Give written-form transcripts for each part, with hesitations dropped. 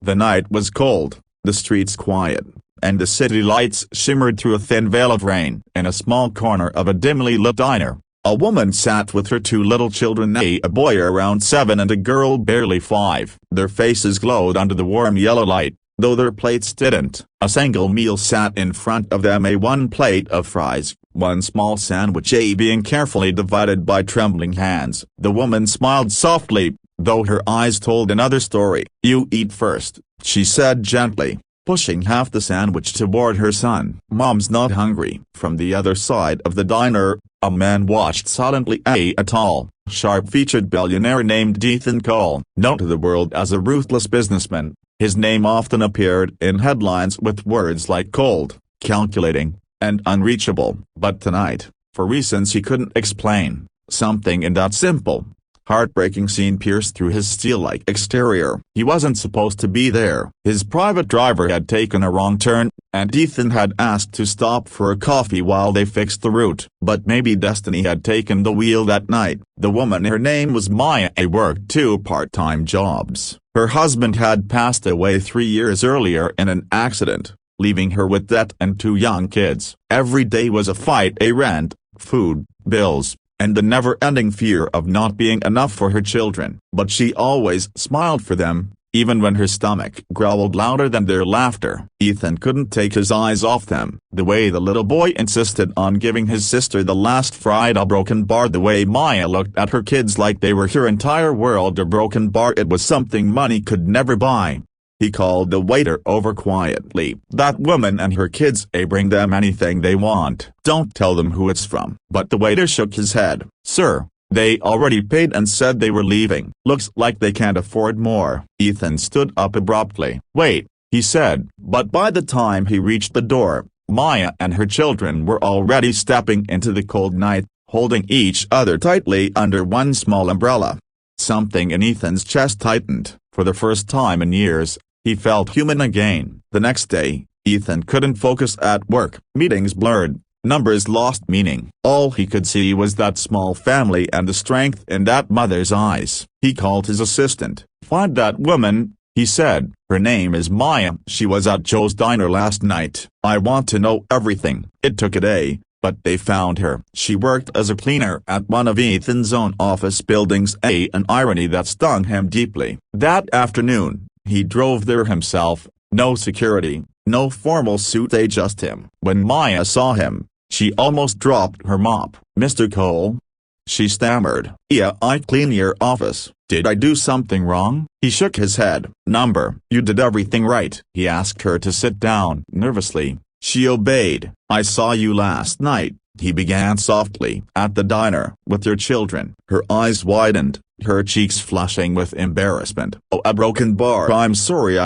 The night was cold, the streets quiet, and the city lights shimmered through a thin veil of rain. In a small corner of a dimly lit diner, a woman sat with her two little children, a boy around 7 and a girl barely 5. Their faces glowed under the warm yellow light, though their plates didn't. A single meal sat in front of them, one plate of fries, one small sandwich, being carefully divided by trembling hands. The woman smiled softly, though her eyes told another story. "You eat first," she said gently, pushing half the sandwich toward her son. "Mom's not hungry." From the other side of the diner, a man watched silently. A tall, sharp-featured billionaire named Ethan Cole, known to the world as a ruthless businessman. His name often appeared in headlines with words like cold, calculating, and unreachable. But tonight, for reasons he couldn't explain, something in that simple, heartbreaking scene pierced through his steel-like exterior. He wasn't supposed to be there. His private driver had taken a wrong turn, and Ethan had asked to stop for a coffee while they fixed the route. But maybe destiny had taken the wheel that night. The woman, her name was Maya, worked 2 part-time jobs. Her husband had passed away 3 years earlier in an accident, leaving her with debt and 2 young kids. Every day was a fight: rent, food, bills, and the never-ending fear of not being enough for her children. But she always smiled for them, even when her stomach growled louder than their laughter. Ethan couldn't take his eyes off them. The way the little boy insisted on giving his sister the last fried broken bar, the way Maya looked at her kids like they were her entire world. A broken bar, it was something money could never buy. He called the waiter over quietly. "That woman and her kids, bring them anything they want. Don't tell them who it's from." But the waiter shook his head. "Sir, they already paid and said they were leaving. Looks like they can't afford more." Ethan stood up abruptly. "Wait," he said. But by the time he reached the door, Maya and her children were already stepping into the cold night, holding each other tightly under one small umbrella. Something in Ethan's chest tightened. For the first time in years, he felt human again. The next day, Ethan couldn't focus at work. Meetings blurred, numbers lost meaning. All he could see was that small family and the strength in that mother's eyes. He called his assistant. "Find that woman," he said. "Her name is Maya. She was at Joe's diner last night. I want to know everything." It took a day, but they found her. She worked as a cleaner at one of Ethan's own office buildings, an irony that stung him deeply. That afternoon, he drove there himself. No security, no formal suit, just him. When Maya saw him, she almost dropped her mop. "Mr. Cole?" she stammered. "Yeah, I clean your office. Did I do something wrong?" He shook his head. "You did everything right." He asked her to sit down. Nervously, she obeyed. "I saw you last night," he began softly. "At the diner, with your children." Her eyes widened, her cheeks flushing with embarrassment. "Oh, a broken bar. I'm sorry.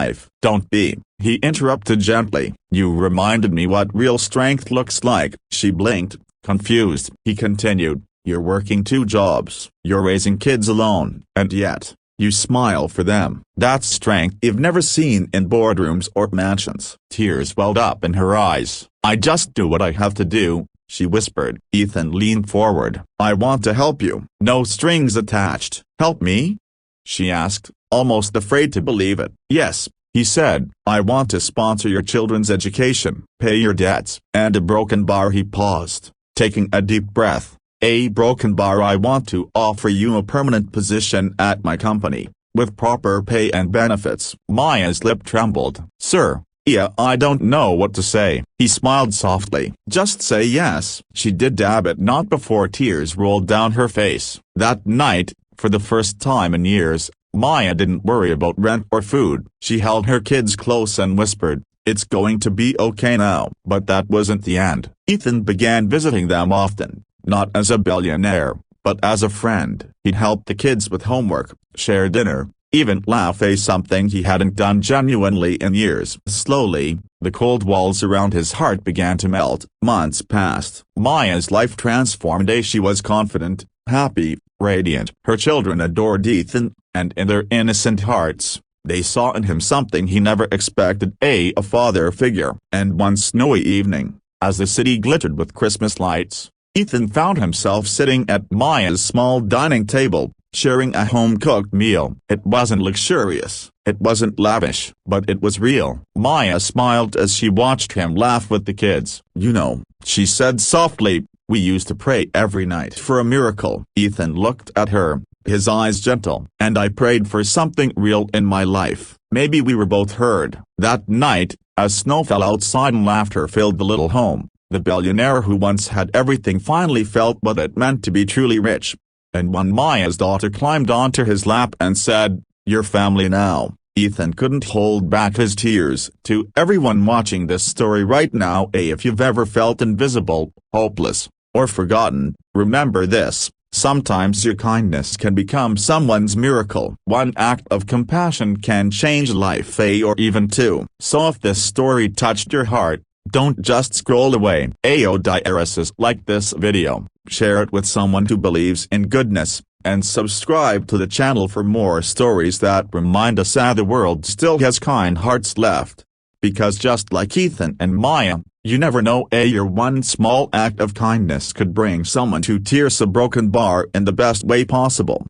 Don't be," he interrupted gently. "You reminded me what real strength looks like." She blinked, confused. He continued, "You're working 2 jobs. You're raising kids alone, and yet, you smile for them. That's strength you've never seen in boardrooms or mansions." Tears welled up in her eyes. "I just do what I have to do," she whispered. Ethan leaned forward. "I want to help you." "No strings attached." "Help me?" she asked, almost afraid to believe it. "Yes," he said. "I want to sponsor your children's education, pay your debts, and a broken bar." He paused, taking a deep breath. "A broken bar. I want to offer you a permanent position at my company, with proper pay and benefits." Maya's lip trembled. "Sir, yeah, I don't know what to say." He smiled softly. "Just say yes." She did dab it not before tears rolled down her face. That night, for the first time in years, Maya didn't worry about rent or food. She held her kids close and whispered, "It's going to be okay now." But that wasn't the end. Ethan began visiting them often, not as a billionaire, but as a friend. He'd help the kids with homework, share dinner, even laugh, something he hadn't done genuinely in years. Slowly, the cold walls around his heart began to melt. Months passed. Maya's life transformed. She was confident, happy, radiant. Her children adored Ethan, and in their innocent hearts, they saw in him something he never expected, a father figure. And one snowy evening, as the city glittered with Christmas lights, Ethan found himself sitting at Maya's small dining table, sharing a home-cooked meal. It wasn't luxurious, It wasn't lavish, but it was real. Maya smiled as she watched him laugh with the kids. You know, she said softly, we used to pray every night for a miracle. Ethan looked at her, his eyes gentle. And I prayed for something real in my life. Maybe we were both heard. That night, as snow fell outside and laughter filled the little home, the billionaire who once had everything finally felt what it meant to be truly rich. And when Maya's daughter climbed onto his lap and said, "You're family now," Ethan couldn't hold back his tears. To everyone watching this story right now, if you've ever felt invisible, hopeless, or forgotten, remember this: sometimes your kindness can become someone's miracle. One act of compassion can change life, or even two. So if this story touched your heart, don't just scroll away. Diarists, like this video, share it with someone who believes in goodness, and subscribe to the channel for more stories that remind us that the world still has kind hearts left. Because just like Ethan and Maya, you never know, your one small act of kindness could bring someone to tears, a broken bar in the best way possible.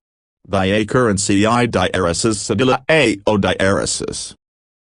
The currency diarists.